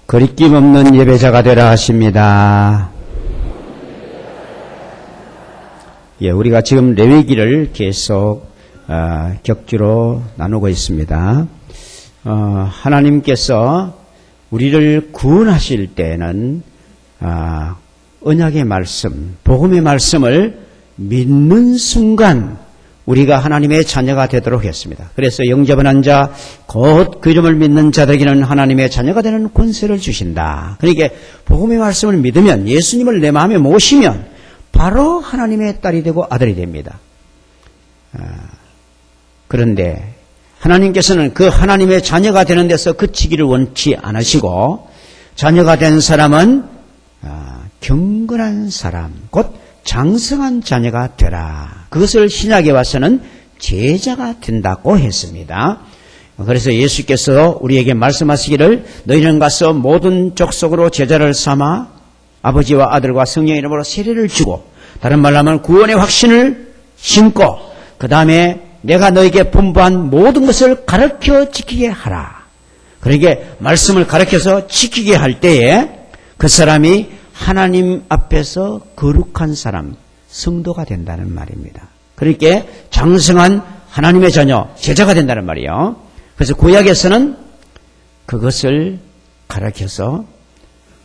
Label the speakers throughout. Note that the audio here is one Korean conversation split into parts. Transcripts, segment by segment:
Speaker 1: 거리낌 없는 예배자가 되라 하십니다. 예, 우리가 지금 레위기를 계속 격주로 나누고 있습니다. 하나님께서 우리를 구원하실 때는 언약의 말씀, 복음의 말씀을 믿는 순간 우리가 하나님의 자녀가 되도록 했습니다. 그래서 영접한 자, 곧 그 이름을 믿는 자들에게는 하나님의 자녀가 되는 권세를 주신다. 그러니까 복음의 말씀을 믿으면, 예수님을 내 마음에 모시면 바로 하나님의 딸이 되고 아들이 됩니다. 그런데 하나님께서는 그 하나님의 자녀가 되는 데서 그치기를 원치 않으시고, 자녀가 된 사람은 경건한 사람, 곧 장성한 자녀가 되라. 그것을 신약에 와서는 제자가 된다고 했습니다. 그래서 예수께서 우리에게 말씀하시기를 너희는 가서 모든 족속으로 제자를 삼아 아버지와 아들과 성령의 이름으로 세례를 주고, 다른 말로 하면 구원의 확신을 심고, 그 다음에 내가 너에게 분부한 모든 것을 가르쳐 지키게 하라. 그러니까 말씀을 가르쳐서 지키게 할 때에 그 사람이 하나님 앞에서 거룩한 사람, 성도가 된다는 말입니다. 그러니까 장성한 하나님의 자녀, 제자가 된다는 말이에요. 그래서 구약에서는 그것을 가르쳐서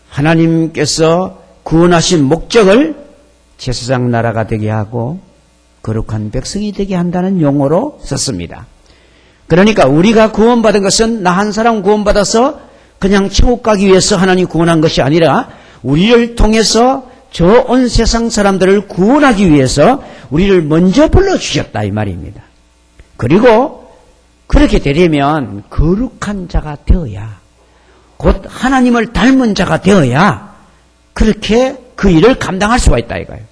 Speaker 1: 하나님께서 구원하신 목적을 제사장 나라가 되게 하고 거룩한 백성이 되게 한다는 용어로 썼습니다. 그러니까 우리가 구원받은 것은 나 한 사람 구원받아서 그냥 천국 가기 위해서 하나님 구원한 것이 아니라 우리를 통해서 저 온 세상 사람들을 구원하기 위해서 우리를 먼저 불러주셨다 이 말입니다. 그리고 그렇게 되려면 거룩한 자가 되어야, 곧 하나님을 닮은 자가 되어야 그렇게 그 일을 감당할 수가 있다 이거예요.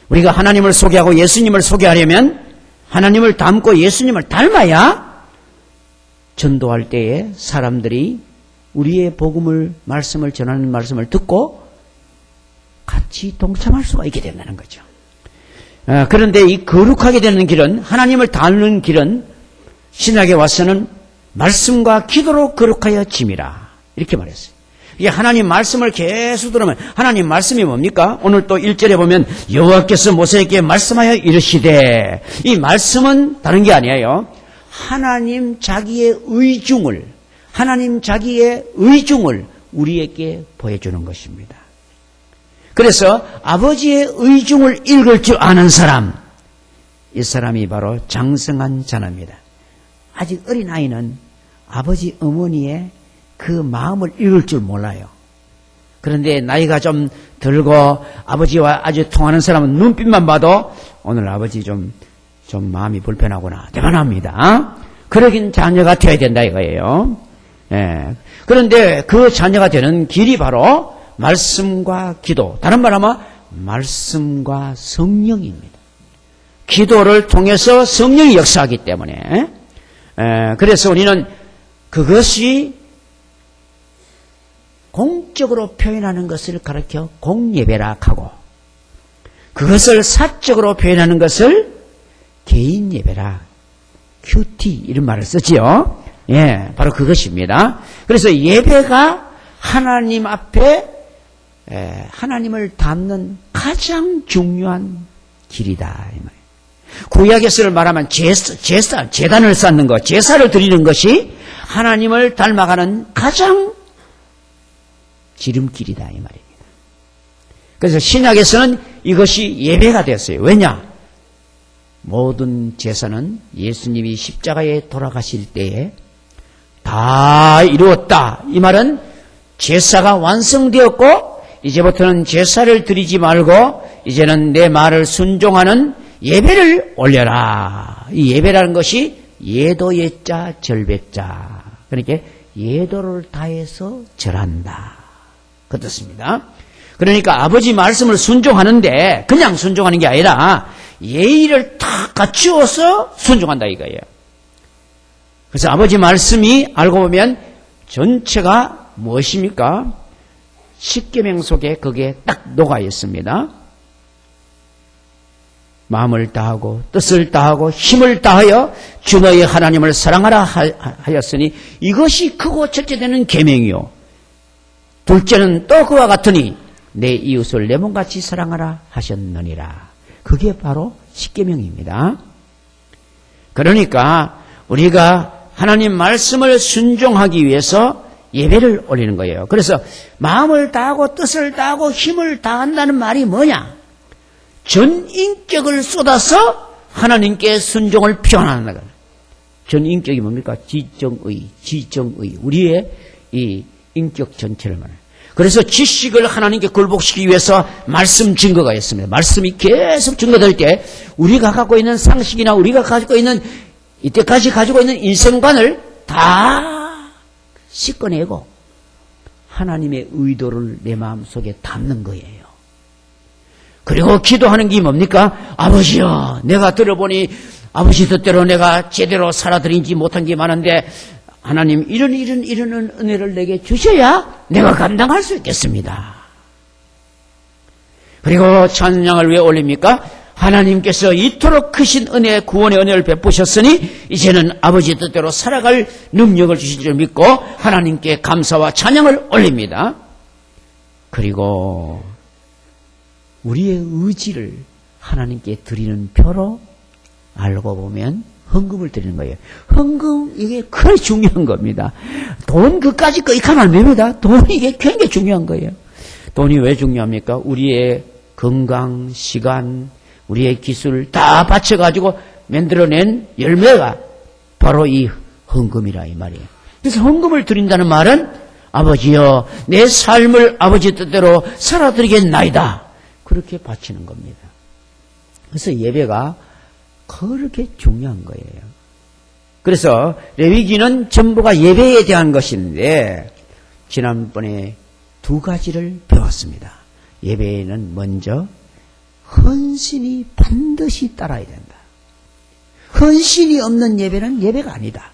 Speaker 1: 우리가 하나님을 소개하고 예수님을 소개하려면 하나님을 닮고 예수님을 닮아야 전도할 때에 사람들이 우리의 복음을, 말씀을 전하는 말씀을 듣고 같이 동참할 수가 있게 된다는 거죠. 그런데 이 거룩하게 되는 길은, 하나님을 닮는 길은 신약에 와서는 말씀과 기도로 거룩하여 짐이라 이렇게 말했어요. 이게 하나님 말씀을 계속 들으면, 하나님 말씀이 뭡니까? 오늘 또 1절에 보면 여호와께서 모세에게 말씀하여 이르시되, 이 말씀은 다른 게 아니에요. 하나님 자기의 의중을, 하나님 자기의 의중을 우리에게 보여주는 것입니다. 그래서 아버지의 의중을 읽을 줄 아는 사람, 이 사람이 바로 장성한 자녀입니다. 아직 어린아이는 아버지 어머니의 그 마음을 읽을 줄 몰라요. 그런데 나이가 좀 들고 아버지와 아주 통하는 사람은 눈빛만 봐도 오늘 아버지 좀 마음이 불편하구나, 대단합니다. 그러긴 자녀가 되어야 된다 이거예요. 예. 그런데 그 자녀가 되는 길이 바로 말씀과 기도, 다른 말로 하면 말씀과 성령입니다. 기도를 통해서 성령이 역사하기 때문에, 그래서 우리는 그것이 공적으로 표현하는 것을 가르쳐 공예배라 하고, 그것을 사적으로 표현하는 것을 개인 예배라, 큐티 이런 말을 쓰지요. 예, 바로 그것입니다. 그래서 예배가 하나님 앞에 하나님을 닮는 가장 중요한 길이다 이 말이에요. 구약에서를 말하면 제단을 쌓는 것, 제사를 드리는 것이 하나님을 닮아가는 가장 지름길이다 이 말입니다. 그래서 신약에서는 이것이 예배가 됐어요. 왜냐? 모든 제사는 예수님이 십자가에 돌아가실 때에 다 이루었다. 이 말은 제사가 완성되었고 이제부터는 제사를 드리지 말고 이제는 내 말을 순종하는 예배를 올려라. 이 예배라는 것이 예도예자 절배자, 그러니까 예도를 다해서 절한다 그 뜻입니다. 그러니까 아버지 말씀을 순종하는데 그냥 순종하는 게 아니라 예의를 다 갖추어서 순종한다 이거예요. 그래서 아버지 말씀이 알고 보면 전체가 무엇입니까? 십계명 속에 그게 딱 녹아 있습니다. 마음을 다하고 뜻을 다하고 힘을 다하여 주 너희 하나님을 사랑하라 하였으니 이것이 크고 첫째 되는 계명이요. 둘째는 또 그와 같으니 내 이웃을 내 몸같이 사랑하라 하셨느니라. 그게 바로 십계명입니다. 그러니까 우리가 하나님 말씀을 순종하기 위해서 예배를 올리는 거예요. 그래서 마음을 다하고 뜻을 다하고 힘을 다한다는 말이 뭐냐? 전 인격을 쏟아서 하나님께 순종을 표현하는 거예요. 전 인격이 뭡니까? 지정의. 우리의 이 인격 전체를 말해요. 그래서 지식을 하나님께 굴복시키기 위해서 말씀 증거가 있습니다. 말씀이 계속 증거될 때 우리가 갖고 있는 상식이나 우리가 가지고 있는 이때까지 가지고 있는 인생관을 다 씻어내고 하나님의 의도를 내 마음속에 담는 거예요. 그리고 기도하는 게 뭡니까? 아버지여, 내가 들어보니 아버지 뜻대로 내가 제대로 살아드리지 못한 게 많은데 하나님 이런 은혜를 내게 주셔야 내가 감당할 수 있겠습니다. 그리고 찬양을 왜 올립니까? 하나님께서 이토록 크신 은혜, 구원의 은혜를 베푸셨으니 이제는 아버지 뜻대로 살아갈 능력을 주실 줄 믿고 하나님께 감사와 찬양을 올립니다. 그리고 우리의 의지를 하나님께 드리는 표로 알고 보면 헌금을 드리는 거예요. 헌금, 이게 그렇게 중요한 겁니다. 돈 그까지 거익하면 안 됩니다. 돈이 이게 굉장히 중요한 거예요. 돈이 왜 중요합니까? 우리의 건강, 시간, 우리의 기술 다 바쳐가지고 만들어낸 열매가 바로 이 헌금이라 이 말이에요. 그래서 헌금을 드린다는 말은 아버지여, 내 삶을 아버지 뜻대로 살아드리겠나이다. 그렇게 바치는 겁니다. 그래서 예배가 그렇게 중요한 거예요. 그래서 레위기는 전부가 예배에 대한 것인데 지난번에 두 가지를 배웠습니다. 예배에는 먼저 헌신이 반드시 따라야 된다. 헌신이 없는 예배는 예배가 아니다.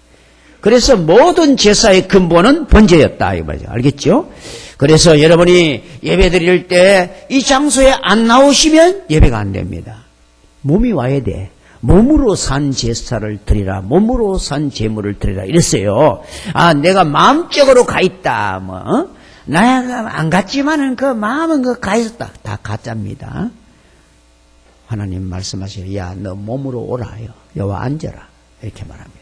Speaker 1: 그래서 모든 제사의 근본은 번제였다 이 말이죠. 알겠죠? 그래서 여러분이 예배 드릴 때 이 장소에 안 나오시면 예배가 안 됩니다. 몸이 와야 돼. 몸으로 산 제사를 드리라. 몸으로 산 제물을 드리라. 이랬어요. 아, 내가 마음적으로 가 있다. 나야 안 갔지만은 그 마음은 가 있었다. 다 가짜입니다. 하나님 말씀하시요. 야, 너 몸으로 오라요. 여와 앉아라. 이렇게 말합니다.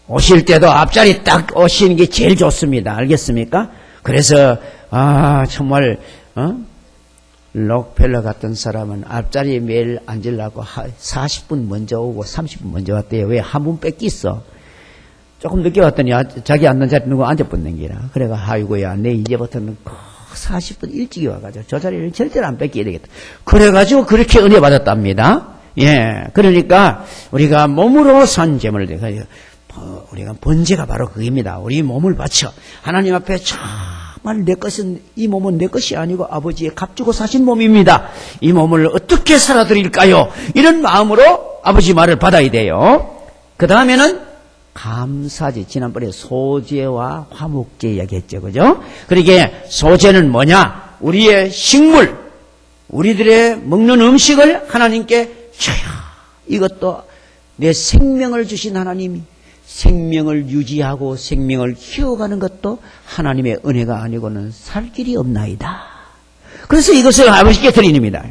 Speaker 1: 오실 때도 앞자리 딱 오시는 게 제일 좋습니다. 알겠습니까? 그래서 정말 록펠러 같은 사람은 앞자리에 매일 앉으려고 40분 먼저 오고 30분 먼저 왔대요. 왜? 한 분 뺏겼어. 조금 늦게 왔더니 자기 앉는 자리 누구 앉아붙는 기라. 그래가 아이고야, 내 이제부터는 40분 일찍이 와가지고 저 자리를 절대로 안 뺏겨야 되겠다. 그래가지고 그렇게 은혜 받았답니다. 예, 그러니까 우리가 몸으로 산 제물을 드려. 우리가 번제가 바로 그겁니다. 우리 몸을 바쳐 하나님 앞에 정말 내 것은, 이 몸은 내 것이 아니고 아버지의 값주고 사신 몸입니다. 이 몸을 어떻게 살아드릴까요? 이런 마음으로 아버지 말을 받아야 돼요. 그 다음에는 감사제. 지난번에 소제와 화목제 이야기했죠. 그죠? 그러니까 소제는 뭐냐? 우리의 식물, 우리들의 먹는 음식을 하나님께 줘야. 이것도 내 생명을 주신 하나님이 생명을 유지하고 생명을 키워가는 것도 하나님의 은혜가 아니고는 살 길이 없나이다. 그래서 이것을 아버지께 드립니다.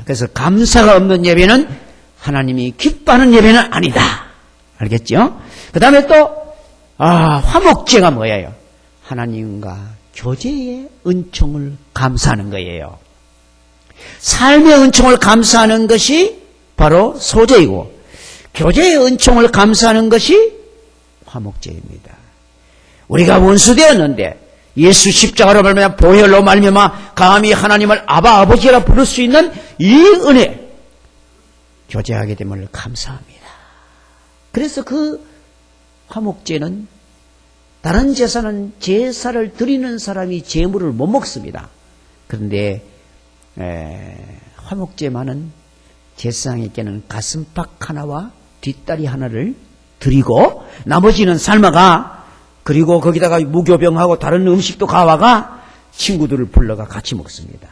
Speaker 1: 그래서 감사가 없는 예배는 하나님이 기뻐하는 예배는 아니다. 알겠죠? 그 다음에 또 화목제가 뭐예요? 하나님과 교제의 은총을 감사하는 거예요. 삶의 은총을 감사하는 것이 바로 소제이고 교제의 은총을 감사하는 것이 화목제입니다. 우리가 원수되었는데 예수 십자가로 말미암아 보혈로 말미암아 감히 하나님을 아바 아버지라 부를 수 있는 이 은혜 교제하게 됨을 감사합니다. 그래서 그 화목제는 다른 제사는 제사를 드리는 사람이 제물을 못 먹습니다. 그런데 화목제만은 제사장에게는 가슴팍 하나와 뒷다리 하나를 드리고 나머지는 삶아가, 그리고 거기다가 무교병하고 다른 음식도 가와가 친구들을 불러가 같이 먹습니다.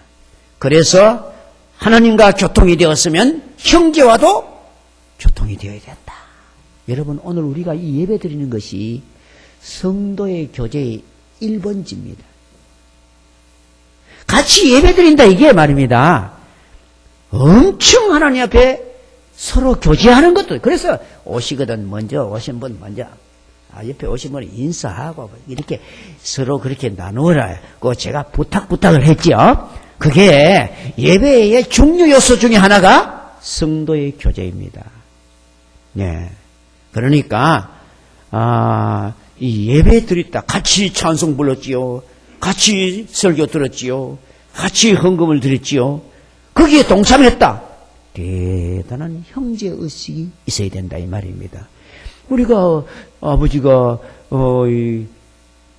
Speaker 1: 그래서 하나님과 교통이 되었으면 형제와도 교통이 되어야 된다. 여러분, 오늘 우리가 이 예배 드리는 것이 성도의 교제의 1번지입니다. 같이 예배 드린다, 이게 말입니다. 엄청 하나님 앞에 서로 교제하는 것도, 그래서 오시거든 먼저, 오신 분 먼저, 옆에 오신 분 인사하고, 이렇게 서로 그렇게 나누라. 그 제가 부탁을 했지요. 그게 예배의 중요 요소 중에 하나가 성도의 교제입니다. 네. 그러니까, 이 예배 드렸다. 같이 찬송 불렀지요. 같이 설교 들었지요. 같이 헌금을 드렸지요. 거기에 동참했다. 대단한 형제의식이 있어야 된다, 이 말입니다. 우리가, 아버지가, 이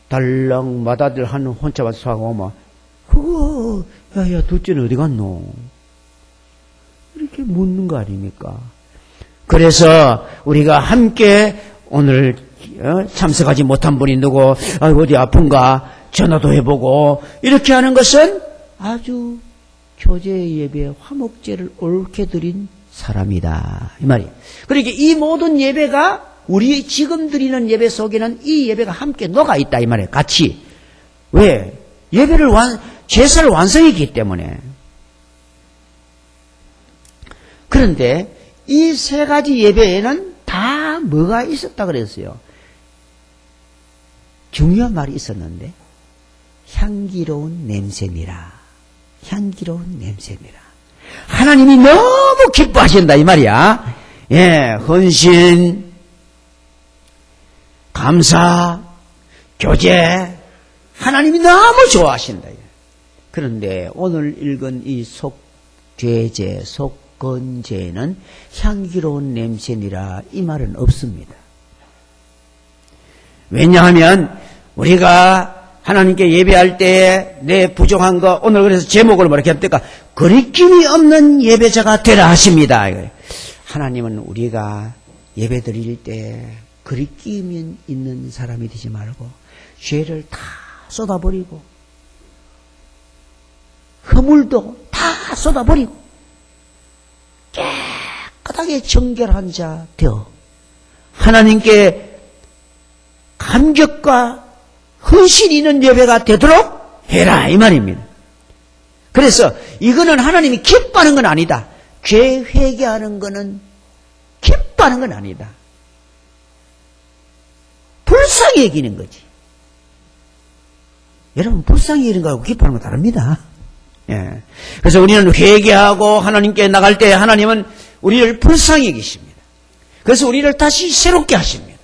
Speaker 1: 달랑 마다들 하는 혼자 와서 사고 오면, 그거, 야, 둘째는 어디 갔노? 이렇게 묻는 거 아닙니까? 그래서 우리가 함께 오늘 참석하지 못한 분이 누구, 어디 아픈가 전화도 해보고 이렇게 하는 것은 아주 교제 예배 화목제를 옳게 드린 사람이다, 이 말이에요. 그러니까 이 모든 예배가 우리 지금 드리는 예배 속에는 이 예배가 함께 녹아 있다, 이 말이에요. 같이. 왜? 예배를 제사를 완성했기 때문에. 그런데 이 세 가지 예배에는 다 뭐가 있었다 그랬어요? 중요한 말이 있었는데, 향기로운 냄새니라. 향기로운 냄새니라. 하나님이 너무 기뻐하신다, 이 말이야. 예, 헌신, 감사, 교제, 하나님이 너무 좋아하신다. 그런데 오늘 읽은 이 속죄제, 속건제에는 향기로운 냄새니라, 이 말은 없습니다. 왜냐하면 우리가 하나님께 예배할 때 내 부족한 거, 오늘 그래서 제목을 뭐렇게 합니까? 거리낌이 없는 예배자가 되라 하십니다. 하나님은 우리가 예배 드릴 때 거리낌이 있는 사람이 되지 말고 죄를 다 쏟아버리고 허물도 다 쏟아버리고 깨끗하게 정결한 자 되어 하나님께 감격과 헌신 있는 예배가 되도록 해라, 이 말입니다. 그래서 이거는 하나님이 기뻐하는 건 아니다. 죄 회개하는 거는 기뻐하는 건 아니다. 불쌍히 여기는 거지. 여러분, 불쌍히 여기는 거하고 기뻐하는 건 다릅니다. 예. 그래서 우리는 회개하고 하나님께 나갈 때 하나님은 우리를 불쌍히 여기십니다. 그래서 우리를 다시 새롭게 하십니다.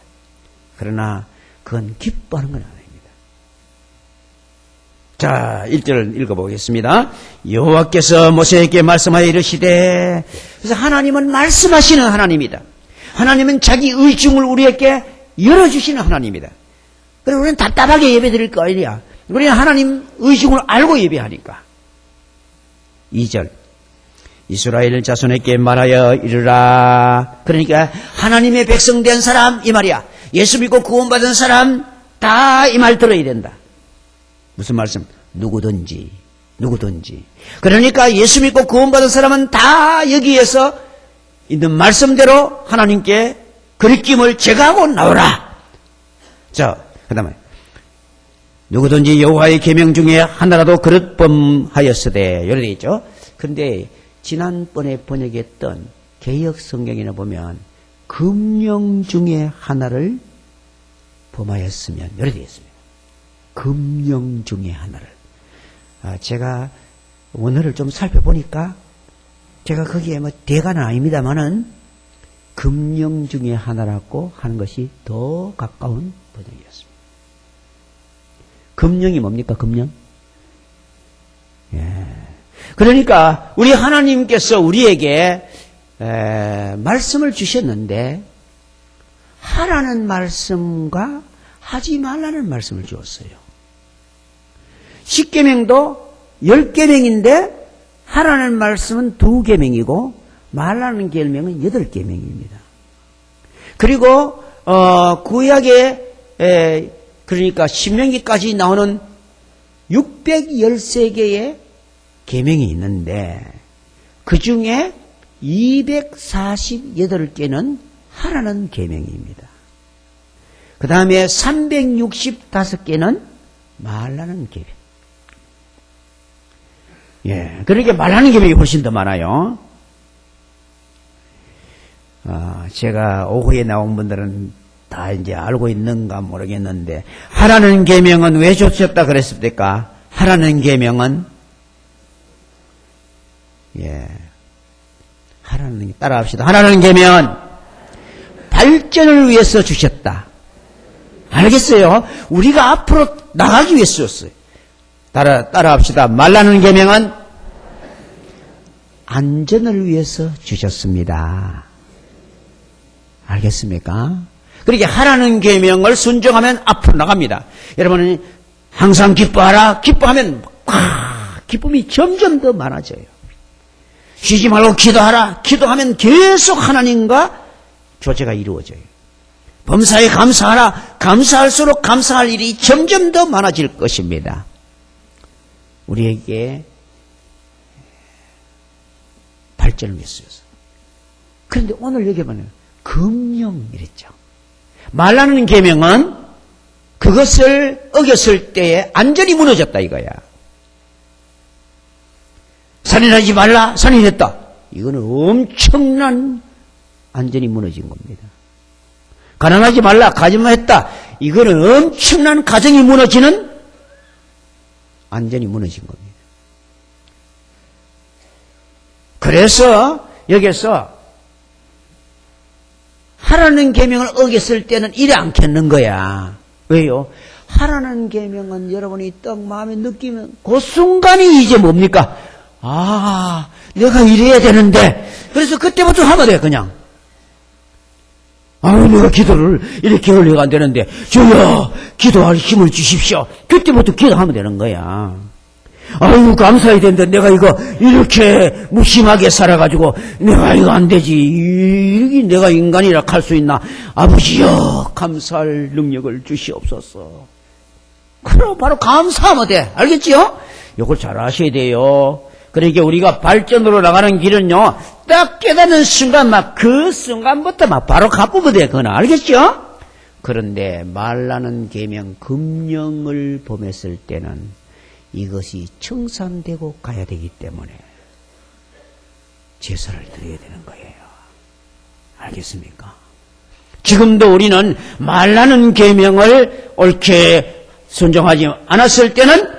Speaker 1: 그러나 그건 기뻐하는 건 아닙니다. 자, 1절을 읽어보겠습니다. 여호와께서 모세에게 말씀하여 이르시되, 그래서 하나님은 말씀하시는 하나님이다. 하나님은 자기 의중을 우리에게 열어주시는 하나님이다. 그래서 우리는 답답하게 예배 드릴 거 아니야. 우리는 하나님 의중을 알고 예배하니까. 2절, 이스라엘 자손에게 말하여 이르라. 그러니까 하나님의 백성 된 사람, 이 말이야. 예수 믿고 구원받은 사람 다 이 말 들어야 된다. 무슨 말씀? 누구든지. 그러니까 예수 믿고 구원받은 사람은 다 여기에서 있는 말씀대로 하나님께 거리낌을 제거하고 나오라. 자, 그 다음에 누구든지 여호와의 계명 중에 하나라도 그릇범하였으되, 이렇게 되어 있죠. 그런데 지난번에 번역했던 개역 성경에 보면 금령 중에 하나를 범하였으면, 이렇게 되어 있습니다. 금령 중에 하나를. 제가 원어를 좀 살펴보니까 제가 거기에 뭐 대가는 아닙니다만은 금령 중에 하나라고 하는 것이 더 가까운 번역이었습니다. 금령이 뭡니까? 금령? 예. 그러니까 우리 하나님께서 우리에게 말씀을 주셨는데 하라는 말씀과 하지 말라는 말씀을 주었어요. 10계명도 10계명인데 하라는 말씀은 2계명이고 말라는 계명은 8계명입니다. 그리고 구약에 그러니까 신명기까지 나오는 613개의 계명이 있는데 그 중에 248개는 하라는 계명입니다. 그 다음에 365개는 말라는 계명. 예, 그러니까 말하는 계명이 훨씬 더 많아요. 제가 오후에 나온 분들은 다 이제 알고 있는가 모르겠는데, 하라는 계명은 왜 주셨다 그랬습니까? 하라는 계명은, 예, 따라합시다. 하라는 계명은 발전을 위해서 주셨다. 알겠어요? 우리가 앞으로 나가기 위해서 줬어요. 따라합시다. 말라는 계명은 안전을 위해서 주셨습니다. 알겠습니까? 그렇게 하라는 계명을 순종하면 앞으로 나갑니다. 여러분은 항상 기뻐하라. 기뻐하면 기쁨이 점점 더 많아져요. 쉬지 말고 기도하라. 기도하면 계속 하나님과 교제가 이루어져요. 범사에 감사하라. 감사할수록 감사할 일이 점점 더 많아질 것입니다. 우리에게 발전을 위해서였어요. 그런데 오늘 여기 보면 금령 이랬죠. 말라는 계명은 그것을 어겼을 때에 안전이 무너졌다 이거야. 살인하지 말라. 살인했다. 이거는 엄청난 안전이 무너진 겁니다. 가난하지 말라. 가짓말했다. 이거는 엄청난 가정이 무너지는 안전이 무너진 겁니다. 그래서 여기서 하라는 계명을 어겼을 때는 이래 않겠는 거야. 왜요? 하라는 계명은 여러분이 딱 마음에 느끼면 그 순간이 이제 뭡니까? 내가 이래야 되는데. 그래서 그때부터 하면 돼 그냥. 내가 기도를 이렇게 하려고 안 되는데 주여 기도할 힘을 주십시오. 그때부터 기도하면 되는 거야. 감사해야 되는데 내가 이거 이렇게 무심하게 살아가지고 내가 이거 안 되지. 이게 내가 인간이라 할 수 있나. 아버지여 감사할 능력을 주시옵소서. 그럼 바로 감사하면 돼. 알겠지요? 이걸 잘 아셔야 돼요. 그러니까 우리가 발전으로 나가는 길은요, 딱 깨닫는 순간 그 순간부터 바로 가쁘면 돼. 그건 알겠죠? 그런데 말라는 계명 금령을 범했을 때는 이것이 청산되고 가야 되기 때문에 제사를 드려야 되는 거예요. 알겠습니까? 지금도 우리는 말라는 계명을 옳게 순종하지 않았을 때는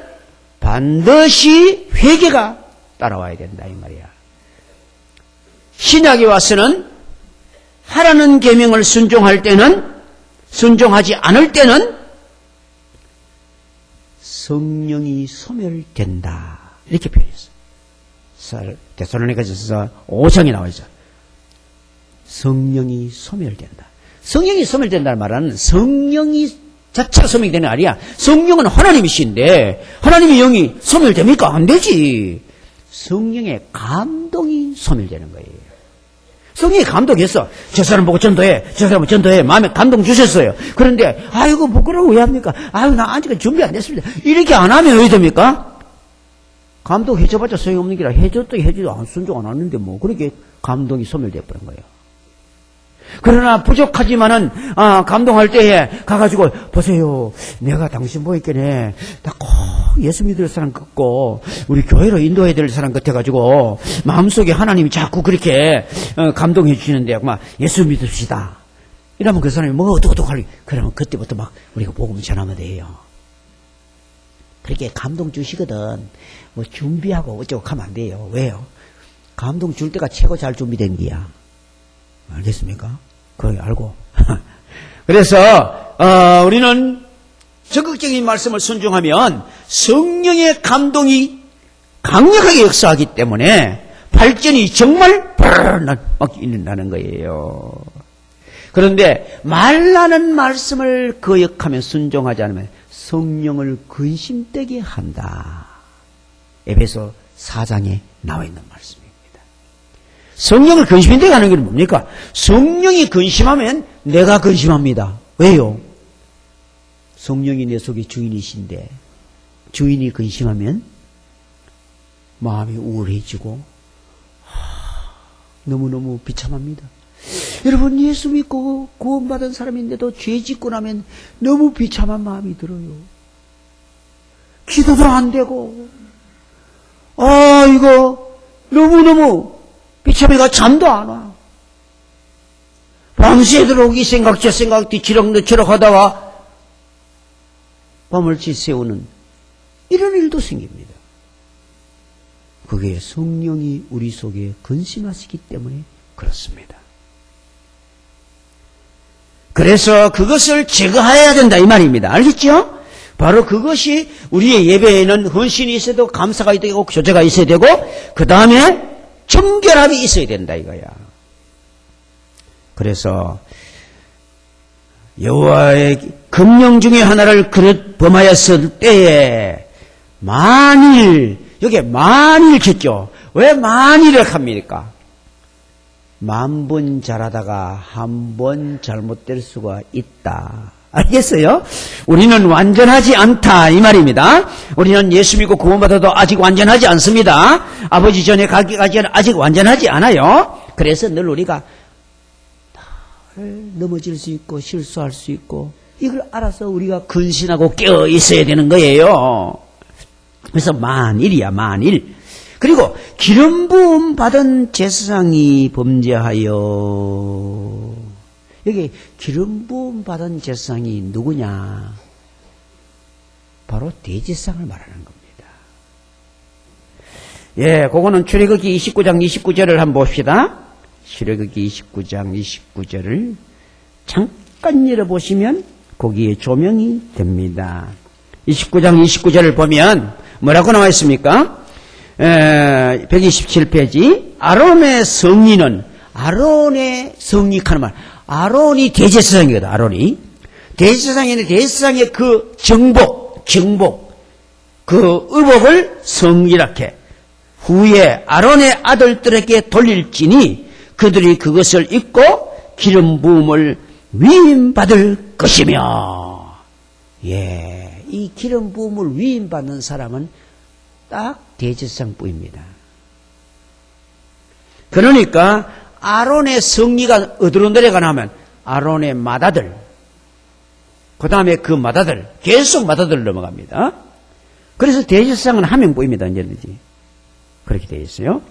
Speaker 1: 반드시 회개가 따라와야 된다 이 말이야. 신약에 와서는 하라는 계명을 순종하지 않을 때는 성령이 소멸된다 이렇게 표현했어요. 데살로니가전서 5장에 나와 있어요. 성령이 소멸된다. 성령이 소멸된다는 말은 성령이 자체가 소멸되는 게 아니야. 성령은 하나님이신데 하나님의 영이 소멸됩니까? 안 되지. 성령의 감동이 소멸되는 거예요. 성령이 감동했어. 저 사람 보고 전도해. 저 사람 전도해. 마음에 감동 주셨어요. 그런데 아이고 부끄러워 왜 합니까? 나 아직 준비 안 됐습니다. 이렇게 안 하면 왜 됩니까? 감동 해줘봤자 소용없는 게라 해줘도 안 순종 안 하는데 그렇게 감동이 소멸되어 버린 거예요. 그러나 부족하지만은 감동할 때에 가가지고 보세요. 내가 당신 보니까네 나 꼭 예수 믿을 사람 같고 우리 교회로 인도해야 될 사람 같아가지고 마음속에 하나님이 자꾸 그렇게 감동해 주시는데 막 예수 믿읍시다. 이러면 그 사람이 어떡 할리 그러면 그때부터 우리가 복음 전하면 돼요. 그렇게 감동 주시거든 준비하고 어쩌고 하면 안 돼요. 왜요? 감동 줄 때가 최고 잘 준비된 기야. 알겠습니까? 그걸 알고. 그래서, 우리는 적극적인 말씀을 순종하면 성령의 감동이 강력하게 역사하기 때문에 발전이 정말 막 일어나는 거예요. 그런데 말라는 말씀을 거역하며 순종하지 않으면 성령을 근심되게 한다. 에베소 4장에 나와 있는 말씀입니다. 성령을 근심되게 하는 게 뭡니까? 성령이 근심하면 내가 근심합니다. 왜요? 성령이 내 속에 주인이신데 주인이 근심하면 마음이 우울해지고 너무너무 비참합니다. 여러분, 예수 믿고 구원받은 사람인데도 죄 짓고 나면 너무 비참한 마음이 들어요. 기도도 안 되고, 이거 너무너무 비참해가 잠도 안 와. 밤새도록 이 생각 저 생각 뒤치럭너치럭 하다가 밤을 지새우는 이런 일도 생깁니다. 그게 성령이 우리 속에 근심하시기 때문에 그렇습니다. 그래서 그것을 제거해야 된다 이 말입니다. 알겠죠? 바로 그것이 우리의 예배에는 헌신이 있어야 되고 감사가 있어야 되고 교제가 있어야 되고 그 다음에 정결함이 있어야 된다 이거야. 그래서 여호와의 금령 중에 하나를 그릇 범하였을 때에 만일 여기에 만일겠죠. 왜 만일을 합니까? 만번 잘하다가 한 번 잘못될 수가 있다. 알겠어요? 우리는 완전하지 않다 이 말입니다. 우리는 예수 믿고 구원받아도 아직 완전하지 않습니다. 아버지 전에 가기까지는 아직 완전하지 않아요. 그래서 늘 우리가 넘어질 수 있고 실수할 수 있고 이걸 알아서 우리가 근신하고 깨어 있어야 되는 거예요. 그래서 만일이야 만일. 그리고 기름 부음 받은 제사장이 범죄하여. 여기 기름 부음 받은 제사장이 누구냐? 바로 대제사장을 말하는 겁니다. 예, 그거는 출애굽기 29장 29절을 한번 봅시다. 출애굽기 29장 29절을 잠깐 열어보시면 거기에 조명이 됩니다. 29장 29절을 보면 뭐라고 나와 있습니까? 127페이지 아론의 성리는 아론의 성리하는 말 아론이 대제사장이거든. 아론이 대제사장인데 대제사장의 그 정복 그 의복을 성리라케 후에 아론의 아들들에게 돌릴지니 그들이 그것을 입고 기름 부음을 위임받을 것이며. 예, 이 기름 부음을 위임받는 사람은 딱 대제사장뿐입니다. 그러니까 아론의 성리가 어디로 내려가냐면 아론의 맏아들, 그 다음에 그 맏아들, 계속 맏아들 넘어갑니다. 그래서 대제사장은 한 명뿐입니다. 언제든지 그렇게 되어 있어요.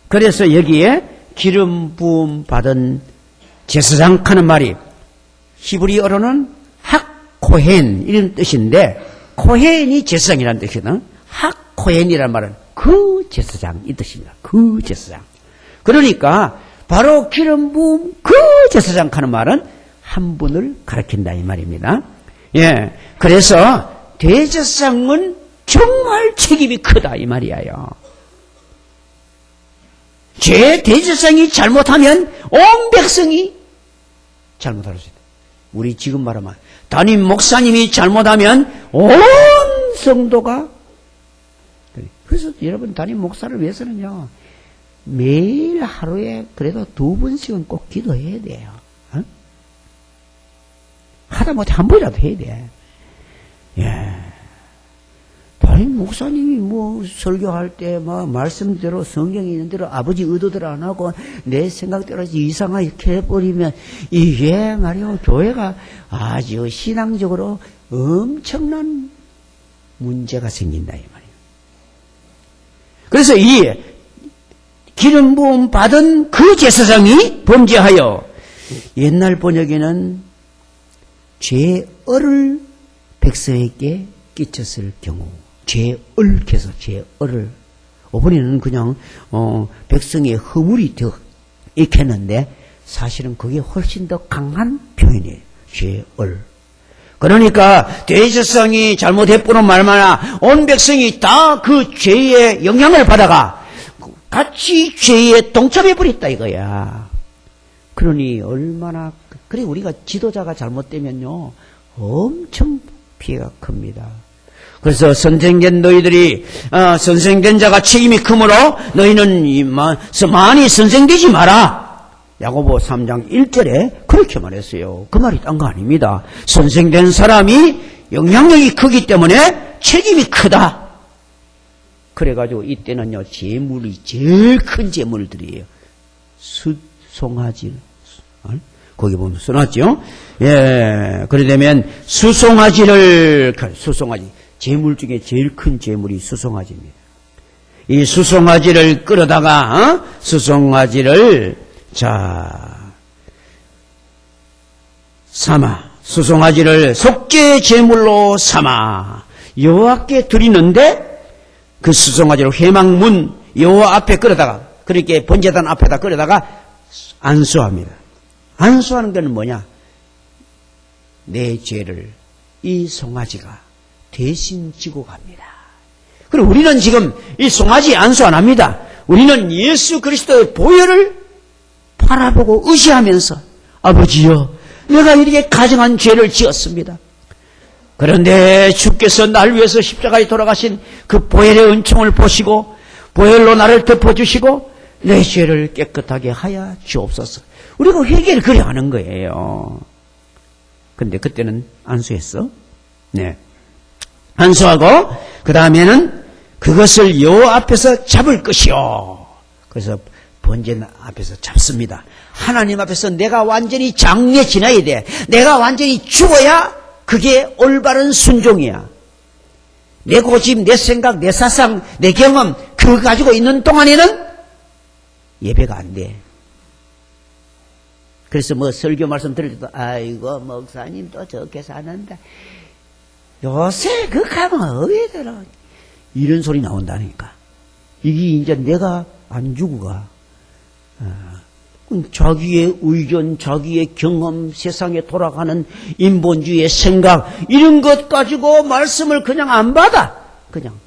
Speaker 1: 그래서 여기에 기름 부음 받은 제사장 하는 말이 히브리어로는 학코헨 이런 뜻인데 코헨이 제사장이라는 뜻이거든. 학코헨이라는 말은 그 제사장 이 뜻입니다. 그 제사장. 그러니까 바로 기름 부음 그 제사장 하는 말은 한 분을 가리킨다 이 말입니다. 예, 그래서 대제사장은 정말 책임이 크다 이 말이에요. 대제사장이 잘못하면 온 백성이 잘못할 수 있다. 우리 지금 말하면 담임 목사님이 잘못하면 온 성도가. 그래서 여러분 담임 목사를 위해서는요 매일 하루에 그래도 2번씩은 꼭 기도해야 돼요. 어? 하다못해 한 번이라도 해야 돼. 예. 담임 목사님이 뭐 설교할 때 막 말씀대로 성경에 있는 대로 아버지 의도대로 안 하고 내 생각대로 이상하게 해버리면 이게 말이요 교회가 아주 신앙적으로 엄청난 문제가 생긴다 이 말이에요. 그래서 이 기름 부음 받은 그 제사장이 범죄하여 옛날 번역에는 죄얼을 백성에게 끼쳤을 경우 죄얼해서 죄얼을 이번에는 그냥 백성의 허물이 더 익혔는데 사실은 그게 훨씬 더 강한 표현이에요. 죄얼. 그러니까 대제사장이 잘못해보는 말마나 온 백성이 다 그 죄의 영향을 받아가 같이 죄에 동참해버렸다 이거야. 그러니 얼마나 그래 우리가 지도자가 잘못되면요 엄청 피해가 큽니다. 그래서 선생된 너희들이 선생된 자가 책임이 크므로 너희는 많이 선생되지 마라. 야고보 3장 1절에 그렇게 말했어요. 그 말이 딴 거 아닙니다. 선생된 사람이 영향력이 크기 때문에 책임이 크다. 그래가지고 이때는요 재물이 제일 큰 재물들이에요. 수송아지. 거기 보면 써놨죠? 예. 그러려면 수송아지, 재물 중에 제일 큰 재물이 수송아지입니다. 이 수송아지를 끌어다가, 수송아지를, 수송아지를 속죄 제물로 삼아 여호와께 드리는데 그 수송아지를 회막문 여호와 앞에 끌어다가, 그렇게 번제단 앞에다 끌어다가 안수합니다. 안수하는 것은 뭐냐? 내 죄를 이 송아지가 대신 지고 갑니다. 그리고 우리는 지금 이 송아지 안수 안 합니다. 우리는 예수 그리스도의 보혈을 바라보고 의지하면서 아버지여, 내가 이렇게 가증한 죄를 지었습니다. 그런데 주께서 날 위해서 십자가에 돌아가신 그 보혈의 은총을 보시고 보혈로 나를 덮어주시고 내 죄를 깨끗하게 하여 주옵소서. 우리가 회개를 그래 하는 거예요. 근데 그때는 안수했어? 네. 안수하고 그 다음에는 그것을 여호와 앞에서 잡을 것이요. 그래서 번제 앞에서 잡습니다. 하나님 앞에서 내가 완전히 장례 지나야 돼. 내가 완전히 죽어야 그게 올바른 순종이야. 내 고집, 내 생각, 내 사상, 내 경험 그거 가지고 있는 동안에는 예배가 안 돼. 그래서 설교 말씀 들을 때도 아이고 목사님 또 저렇게 사는다. 요새 그 가면 어디 들어. 이런 소리 나온다니까. 이게 이제 내가 안 주고 가. 자기의 의견, 자기의 경험, 세상에 돌아가는 인본주의의 생각 이런 것 가지고 말씀을 그냥 안 받아. 그냥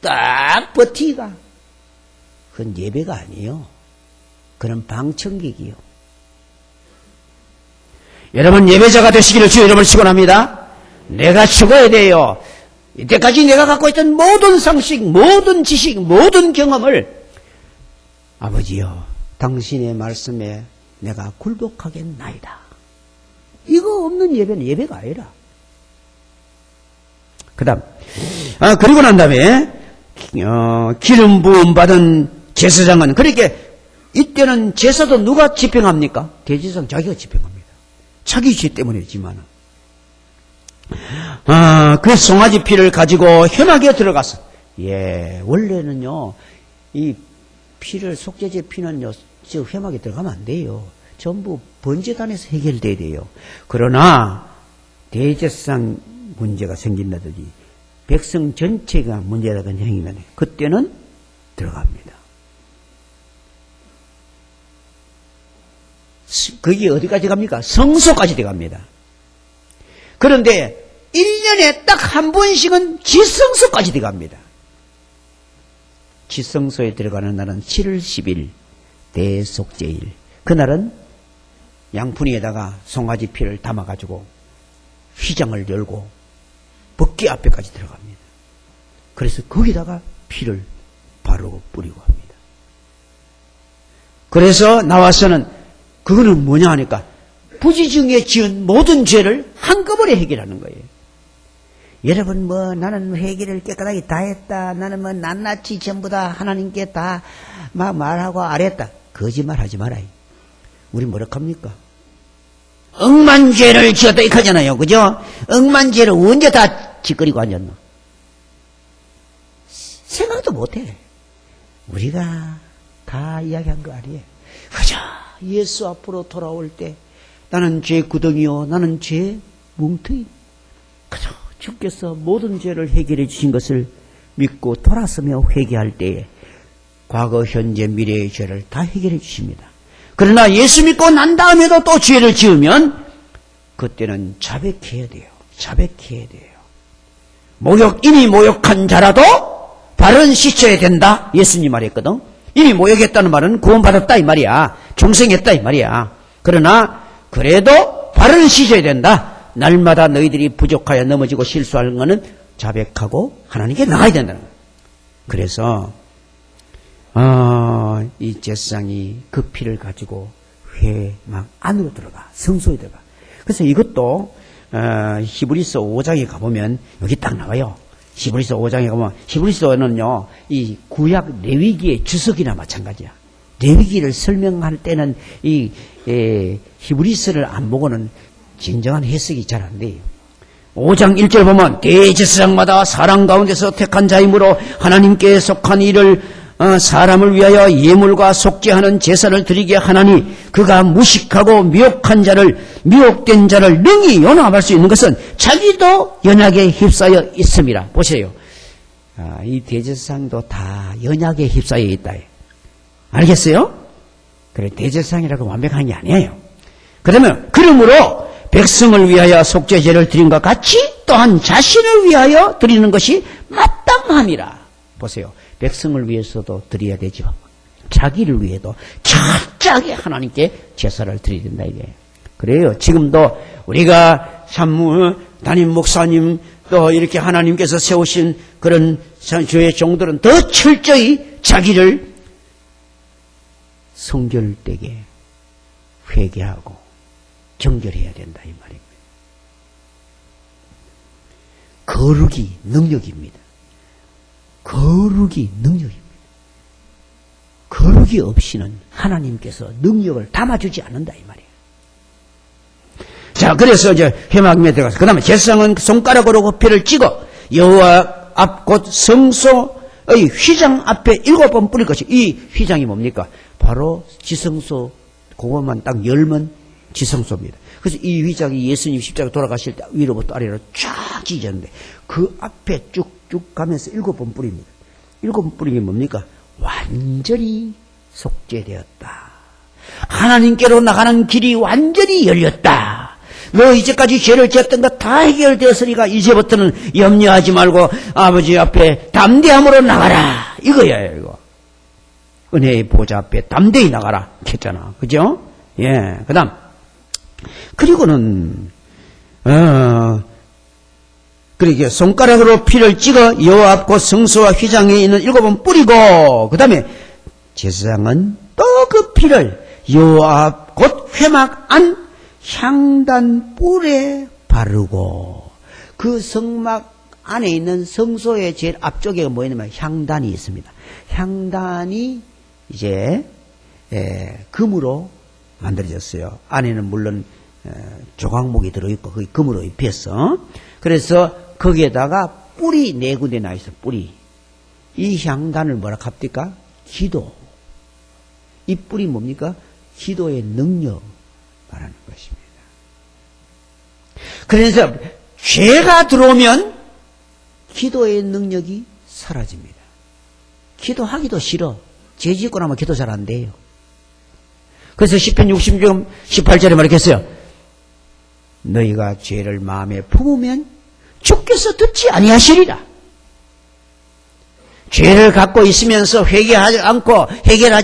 Speaker 1: 딱 버티가. 그건 예배가 아니에요. 그런 방청객이요. 여러분 예배자가 되시기를 주의 이름을 축원합니다. 내가 죽어야 돼요. 이때까지 내가 갖고 있던 모든 상식, 모든 지식, 모든 경험을 아버지여 당신의 말씀에 내가 굴복하겠나이다. 이거 없는 예배는 예배가 아니라. 그 다음 그리고 난 다음에 기름 부음 받은 제사장은 그렇게 이때는 제사도 누가 집행합니까? 대제사장 자기가 집행합니다. 자기 죄 때문이지만 그 송아지 피를 가지고 회막에 들어가서 원래는요 이 피를 속죄제 피는요 저 회막에 들어가면 안 돼요. 전부 번제단에서 해결돼야 돼요. 그러나 대제사장 문제가 생긴다든지 백성 전체가 문제가 된 행위면 그때는 들어갑니다. 거기 어디까지 갑니까? 성소까지 들어갑니다. 그런데 1년에 딱 한 번씩은 지성소까지 들어갑니다. 지성소에 들어가는 날은 7월 10일 대속죄일. 그날은 양푼에다가 송아지 피를 담아가지고 휘장을 열고 법궤 앞에까지 들어갑니다. 그래서 거기다가 피를 바로 뿌리고 합니다. 그래서 나와서는 그거는 뭐냐 하니까 부지중에 지은 모든 죄를 한꺼번에 해결하는 거예요. 여러분 나는 회개를 깨끗하게 다 했다. 나는 낱낱이 전부 다 하나님께 다 막 말하고 아랬다. 거짓말 하지 말아요. 우리 뭐라 합니까? 억만 죄를 지었다 이렇게 하잖아요. 그죠? 억만 죄를 언제 다 짓거리고 앉았나? 생각도 못해. 우리가 다 이야기한 거 아니에요. 그죠? 예수 앞으로 돌아올 때 나는 죄 구덩이요 나는 죄 뭉텅이. 그죠? 주께서 모든 죄를 해결해 주신 것을 믿고 돌아서며 회개할 때에 과거, 현재, 미래의 죄를 다 해결해 주십니다. 그러나 예수 믿고 난 다음에도 또 죄를 지으면 그때는 자백해야 돼요. 자백해야 돼요. 이미 모욕한 자라도 발은 씻어야 된다. 예수님 말했거든. 이미 모욕했다는 말은 구원받았다 이 말이야. 중생했다 이 말이야. 그러나 그래도 발은 씻어야 된다. 날마다 너희들이 부족하여 넘어지고 실수하는 것은 자백하고 하나님께 나가야 된다는 거예요. 그래서 이 제사장이 그 피를 가지고 회막 안으로 들어가. 성소에 들어가. 그래서 이것도 히브리서 5장에 가보면 여기 딱 나와요. 히브리서 5장에 가보면 히브리서는요 이 구약 레위기의 주석이나 마찬가지야. 레위기를 설명할 때는 이 히브리서를 안 보고는 진정한 해석이 잘 안 돼요. 5장 1절 보면 대제사장마다 사람 가운데서 택한 자이므로 하나님께 속한 이를 사람을 위하여 예물과 속죄하는 제사를 드리게 하나니 그가 무식하고 미혹된 자를 능히 연합할 수 있는 것은 자기도 연약에 휩싸여 있음이라. 보세요. 이 대제사장도 다 연약에 휩싸여 있다. 알겠어요? 그래, 대제사장이라고 완벽한 게 아니에요. 그러므로 백성을 위하여 속죄제를 드린 것 같이 또한 자신을 위하여 드리는 것이 마땅함이라. 보세요. 백성을 위해서도 드려야 되죠. 자기를 위해도 철저하게 하나님께 제사를 드려야 된다 이게. 그래요. 지금도 우리가 담임 목사님 또 이렇게 하나님께서 세우신 그런 주의 종들은 더 철저히 자기를 성결되게 회개하고 정결해야 된다 이 말입니다. 거룩이 능력입니다. 거룩이 능력입니다. 거룩이 없이는 하나님께서 능력을 담아주지 않는다 이 말이에요. 자, 그래서 이제 회막에 들어가서 그 다음에 제사장은 손가락으로 피를 찍어 여호와 앞 곧 성소의 휘장 앞에 7번 뿌릴 것이. 이 휘장이 뭡니까? 바로 지성소, 그것만 딱 열면 지성소입니다. 그래서 이 휘장이 예수님 십자가 돌아가실 때 위로부터 아래로 쫙 찢어졌는데 그 앞에 쭉쭉 가면서 7번 뿌립니다. 7번 뿌린 게 뭡니까? 완전히 속죄되었다. 하나님께로 나가는 길이 완전히 열렸다. 너 이제까지 죄를 지었던 거 다 해결되었으니까 이제부터는 염려하지 말고 아버지 앞에 담대함으로 나가라. 이거야, 이거. 은혜의 보좌 앞에 담대히 나가라. 했잖아. 그죠? 예. 그 다음. 그리고는, 그러게 손가락으로 피를 찍어 여호와 앞 곧 성소와 휘장에 있는 7번 뿌리고, 그 다음에 제사장은 또 그 피를 여호와 앞 곧 회막 안 향단 뿔에 바르고, 그 성막 안에 있는 성소의 제일 앞쪽에 뭐냐면 향단이 있습니다. 향단이 이제 금으로 만들어졌어요. 안에는 물론 조각목이 들어있고 거기 금으로 입혔어. 그래서 거기에다가 뿔이 4군데 나 있어. 뿔이. 이 향단을 뭐라 합니까? 기도. 이 뿔이 뭡니까? 기도의 능력 말하는 것입니다. 그래서 죄가 들어오면 기도의 능력이 사라집니다. 기도하기도 싫어. 죄 짓고 나면 기도 잘 안 돼요. 그래서 시편 60편 18절에 말했어요. 너희가 죄를 마음에 품으면 주께서 듣지 아니하시리라. 죄를 갖고 있으면서 해결하지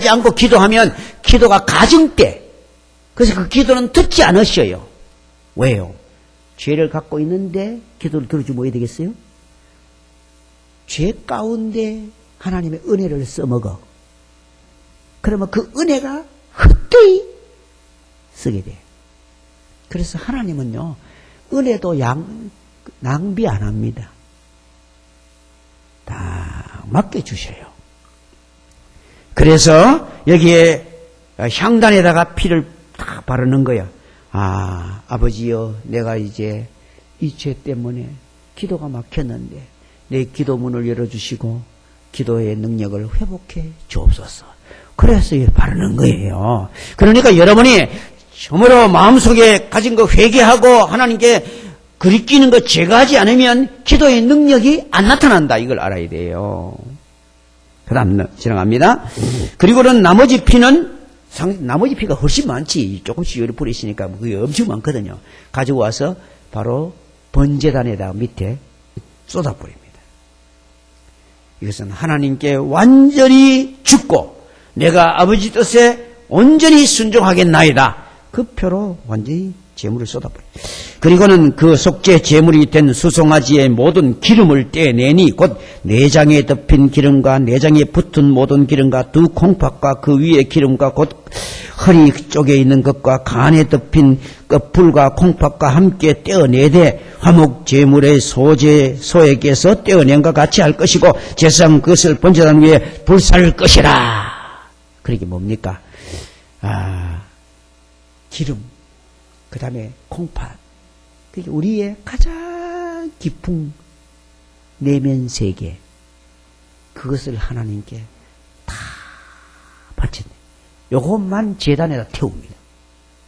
Speaker 1: 않고 기도하면 기도가 가증돼. 그래서 그 기도는 듣지 않으셔요. 왜요? 죄를 갖고 있는데 기도를 들어주면 뭐 해야 되겠어요? 죄 가운데 하나님의 은혜를 써먹어. 그러면 그 은혜가 헛되이 쓰게 돼. 그래서 하나님은요, 은혜도 낭비 안 합니다. 다 맡겨주셔요. 그래서 여기에 향단에다가 피를 딱 바르는 거야. 아, 아버지여, 내가 이제 이 죄 때문에 기도가 막혔는데 내 기도문을 열어주시고 기도의 능력을 회복해 주옵소서. 그래서 이걸 바르는 거예요. 그러니까 여러분이 정말로 마음속에 가진 거 회개하고 하나님께 그리끼는 거 제거하지 않으면 기도의 능력이 안 나타난다. 이걸 알아야 돼요. 그 다음 지나갑니다. 그리고는 나머지 피가 훨씬 많지. 조금씩 요리 뿌리시니까 그게 엄청 많거든요. 가지고 와서 바로 번제단에다가 밑에 쏟아버립니다. 이것은 하나님께 완전히 죽고 내가 아버지 뜻에 온전히 순종하겠나이다. 그 표로 완전히 제물을 쏟아버려. 그리고는 그 속죄 제물이 된 수송아지의 모든 기름을 떼내니 곧 내장에 덮인 기름과 내장에 붙은 모든 기름과 두 콩팥과 그 위의 기름과 곧 허리 쪽에 있는 것과 간에 덮인 끝풀과 콩팥과 함께 떼어내되 화목 제물의 소에게서 떼어낸 것 같이 할 것이고 제사장 그것을 번제단 위에 불살 것이라. 그러게 뭡니까? 기름, 그 다음에 콩팥. 그게 우리의 가장 깊은 내면 세계. 그것을 하나님께 다 바쳤네. 요것만 제단에다 태웁니다.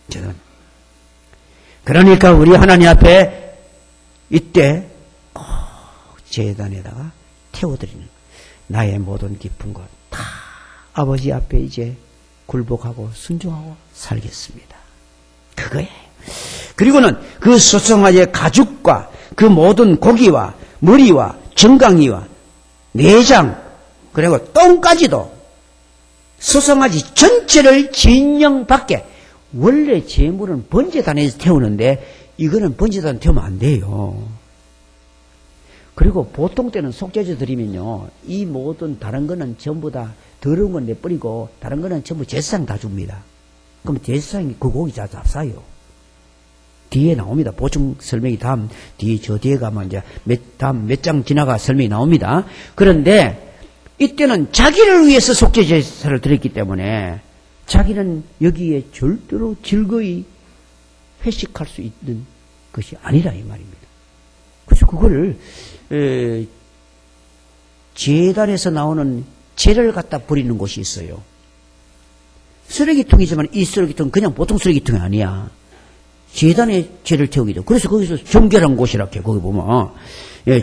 Speaker 1: 제단. 그러니까 우리 하나님 앞에 이때 꼭 제단에다가 태워드리는 나의 모든 깊은 것 다 아버지 앞에 이제 굴복하고 순종하고 살겠습니다. 그거예요. 그리고는 그 소송아지의 가죽과 그 모든 고기와 머리와 정강이와 내장 그리고 똥까지도 소송아지 전체를 진영밖에 원래 제물은 번제단에서 태우는데 이거는 번제단 태우면 안 돼요. 그리고 보통 때는 속죄제 드리면요, 이 모든 다른 거는 전부 다 더러운 건 내버리고 다른 거는 전부 제사장 다 줍니다. 그럼 제사장이 그 고기 다 싸요. 뒤에 나옵니다. 보충 설명이 뒤에 저 뒤에 가면 이제 다음 몇 장 지나가 설명이 나옵니다. 그런데 이때는 자기를 위해서 속죄 제사를 드렸기 때문에 자기는 여기에 절대로 즐거이 회식할 수 있는 것이 아니라 이 말입니다. 그래서 그거를 제단에서 나오는 재를 갖다 버리는 곳이 있어요. 쓰레기통이지만 이 쓰레기통은 그냥 보통 쓰레기통이 아니야. 제단에 재를 태우기도. 그래서 거기서 정결한 곳이라고 해. 거기 보면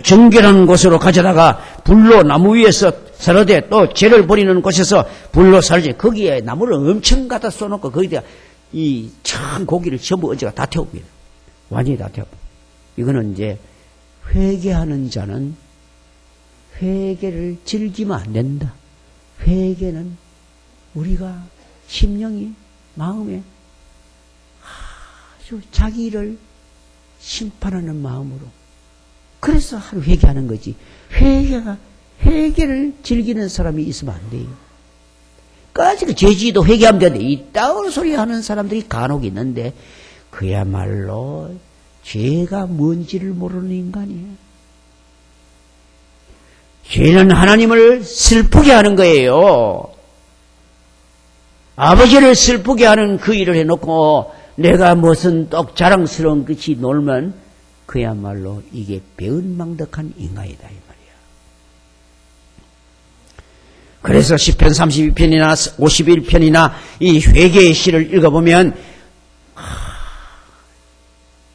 Speaker 1: 정결한 곳으로 가져다가 불로 나무 위에서 서러대 또 재를 버리는 곳에서 불로 살지. 거기에 나무를 엄청 갖다 쏘놓고 거기다 이 참 고기를 전부 언제가 다 태웁니다. 완전히 다 태워. 이거는 이제 회개하는 자는 회개를 즐기면 안 된다. 회개는 우리가 심령이 마음에 아주 자기를 심판하는 마음으로 그래서 하루 회개하는 거지. 회개를 즐기는 사람이 있으면 안 돼요. 까지 죄지도 회개하면 되는데 이따운 소리 하는 사람들이 간혹 있는데 그야말로 죄가 뭔지를 모르는 인간이에요. 죄는 하나님을 슬프게 하는 거예요. 아버지를 슬프게 하는 그 일을 해놓고 내가 무슨 떡 자랑스러운 것이 놀면 그야말로 이게 배은망덕한 인간이다 이 말이야. 그래서 시편 32편이나 51편이나 이 회개의 시를 읽어보면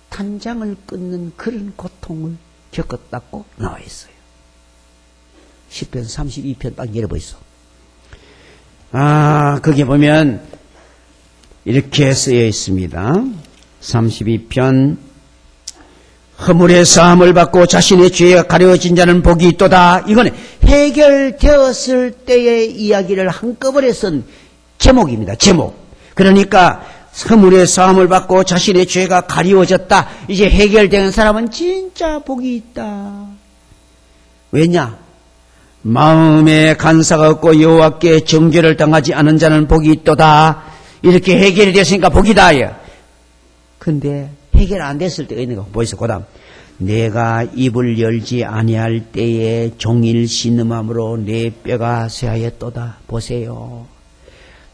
Speaker 1: 탄장을 끊는 그런 고통을 겪었다고 나와 있어요. 시편 32편 딱 열어보이소. 거기 보면 이렇게 쓰여 있습니다. 32편 허물의 사함을 받고 자신의 죄가 가려진 자는 복이 있도다. 이거는 해결되었을 때의 이야기를 한꺼번에 쓴 제목입니다. 제목. 그러니까 허물의 사함을 받고 자신의 죄가 가리워졌다. 이제 해결된 사람은 진짜 복이 있다. 왜냐? 마음에 간사가 없고 여호와께 정죄를 당하지 않은 자는 복이 있도다. 이렇게 해결이 됐으니까 복이다. 근데 해결 안 됐을 때가 있는 거 보이소. 그다음 내가 입을 열지 아니할 때에 종일 신음함으로 내 뼈가 쇠하였도다. 보세요.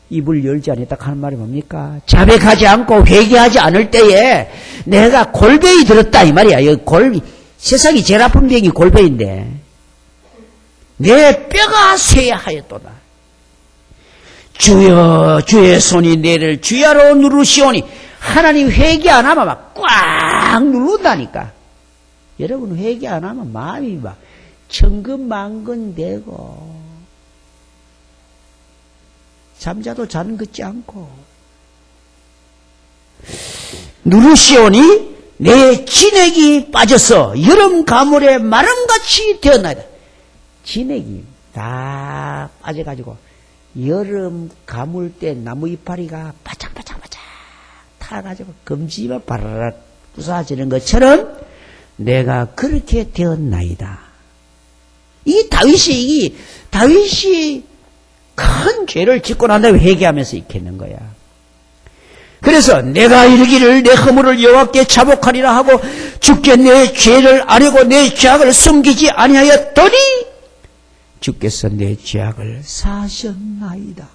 Speaker 1: 입을 열지 않았다 하는 말이 뭡니까? 자백하지 않고 회개하지 않을 때에 내가 골병이 들었다 이 말이야. 세상이 제일 아픈 병이 골병인데 내 뼈가 쇠하였도다. 주여 주의 손이 내를 주야로 누르시오니. 하나님 회개 안 하면 막 꽉 누른다니까. 여러분 회개 안 하면 마음이 막 천근만근되고 잠자도 자는 것지 않고 누르시오니 내 진액이 빠져서 여름 가물에 마름같이 되었나이다. 진액이 다 빠져가지고 여름 가물 때 나무 이파리가 바짝바짝바짝 타가지고 검지가 바라락 부사지는 것처럼 내가 그렇게 되었나이다. 이 다윗이 큰 죄를 짓고 난 다음에 회개하면서 있겠는 거야. 그래서 내가 이르기를 내 허물을 여호와께 자복하리라 하고 주께 내 죄를 아뢰고 내 죄악을 숨기지 아니하였더니 주께서 내 죄악을 사하셨나이다.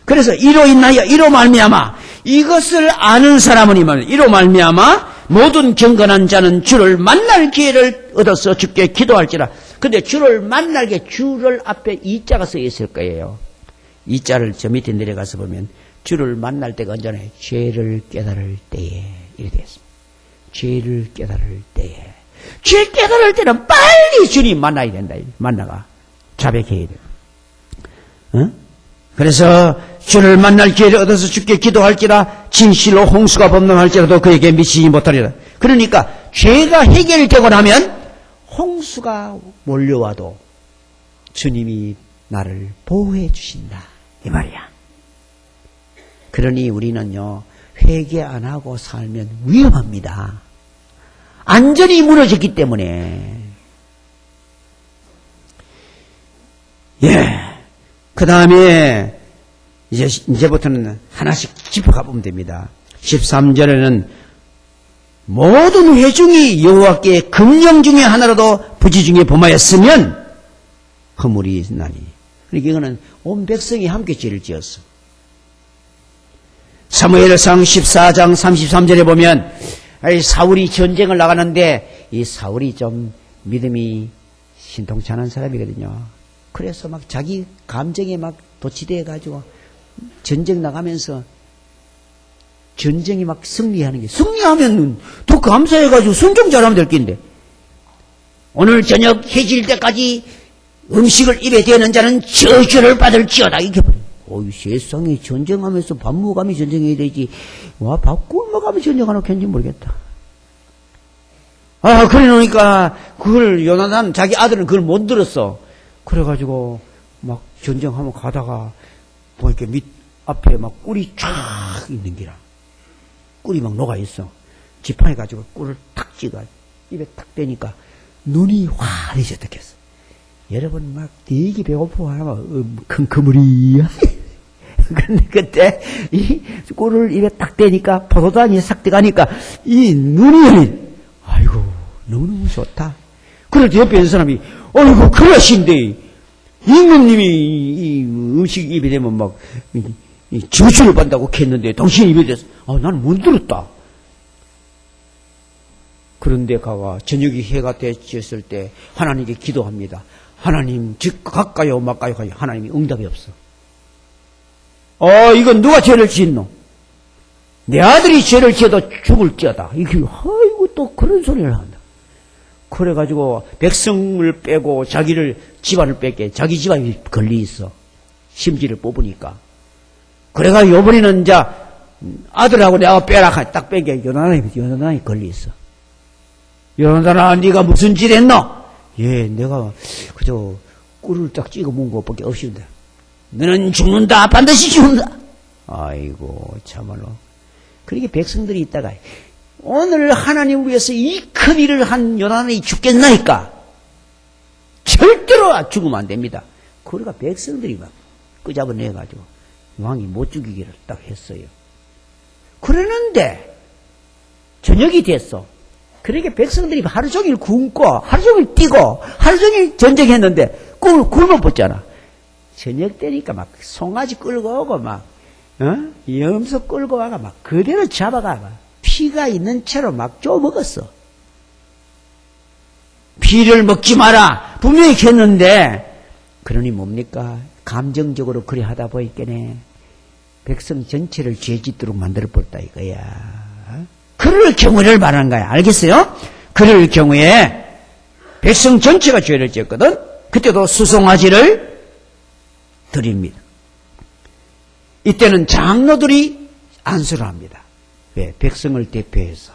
Speaker 1: 그래서 이로 인하여 이로 말미암아 이것을 아는 사람은 이로 말미암아 모든 경건한 자는 주를 만날 기회를 얻어서 주께 기도할지라. 근데 주를 만날게 주를 앞에 이자가 써 있을 거예요. 이자를 저 밑에 내려가서 보면 주를 만날 때가 언제나 죄를 깨달을 때에 이렇게 되어 있습니다. 죄를 깨달을 때에. 죄 깨달을 때는 빨리 주님 만나야 된다. 만나가 자백해야 돼. 어? 그래서 주를 만날 기회를 얻어서 주께 기도할지라. 진실로 홍수가 범람할지라도 그에게 미치지 못하리라. 그러니까 죄가 해결되고 나면 홍수가 몰려와도 주님이 나를 보호해 주신다 이 말이야. 그러니 우리는요 회개 안 하고 살면 위험합니다. 안전이 무너졌기 때문에. 예. 그 다음에 이제부터는 하나씩 짚어가 보면 됩니다. 13절에는 모든 회중이 여호와께 금령 중에 하나라도 부지 중에 범하였으면 허물이 나니. 그러니까 이거는 온 백성이 함께 죄를 지었어. 사무엘상 14장 33절에 보면 사울이 전쟁을 나가는데 이 사울이 좀 믿음이 신통치 않은 사람이거든요. 그래서 막 자기 감정에 막 도취돼 가지고 전쟁 나가면서 전쟁이 막 승리하는 게, 승리하면 더 감사해가지고 순종 잘하면 될 낀데, 오늘 저녁 해질 때까지 음식을 입에 대는 자는 저주를 받을지어다. 이렇게 버려. 어이, 세상에 전쟁하면서 밥 먹으면 전쟁해야 되지. 와, 밥 굶어가면 전쟁하나 괜지 모르겠다. 아, 그래 놓으니까 그걸 요나단 자기 아들은 그걸 못 들었어. 그래가지고 막 전쟁하면 가다가 보니까 밑 앞에 막 꿀이 쫙 있는 기라. 꿀이 막 녹아 있어. 지팡이 가지고 꿀을 탁 찍어 입에 탁 대니까 눈이 환해졌다 했어. 여러분 막 되게 배고프고 하면 큰 그물이야. 근데 그때 이 꿀을 입에 딱 대니까 포도당이 싹 들어가니까 이 눈이 아이고 너무너무 좋다. 그럴 때 옆에 있는 사람이 아이고 그러신데 임금님이 이 음식 입에 대면 막 저주를 받는다고 했는데 당신 입에 대해서 나는 못 들었다. 그런데 가가 저녁이 해가 되었을 때 하나님께 기도합니다. 하나님 즉 갈까요 말까요? 하나님이 응답이 없어. 이건 누가 죄를 지었노? 내 아들이 죄를 지어도 죽을지어다. 이게 아이고 또 그런 소리를 한다. 그래가지고 백성을 빼고 자기를 집안을 뺏게 자기 집안이 걸리 있어. 심지를 뽑으니까. 그래가 요번에는 이제 아들하고 내가 빼라 딱 빼게 요나단이 걸리 있어. 요나단아 네가 무슨 짓 했노? 예, 내가 그저 꿀을 딱 찍어 먹은 것밖에 없습니다. 너는 죽는다. 반드시 죽는다. 아이고 참말로. 그렇게 백성들이 있다가 오늘 하나님 위해서 이 큰 일을 한 요나단이 죽겠나이까? 절대로 죽으면 안 됩니다. 그러니까 백성들이 막 끄잡아내가지고 왕이 못 죽이기를 딱 했어요. 그러는데 저녁이 됐어. 그러니까 백성들이 하루 종일 굶고 하루 종일 뛰고 하루 종일 전쟁했는데 굶어 벗잖아. 저녁 때니까 막 송아지 끌고 오고 막 염소 끌고 와가 막 그대로 잡아가 막 피가 있는 채로 막 쪼먹었어. 피를 먹지 마라 분명히 했는데 그러니 뭡니까? 감정적으로 그리 하다 보니까네 백성 전체를 죄 짓도록 만들어 버렸다 이거야. 그럴 경우를 말하는 거야. 알겠어요? 그럴 경우에 백성 전체가 죄를 지었거든. 그때도 수송아지를 드립니다. 이때는 장로들이 안수를 합니다. 왜? 백성을 대표해서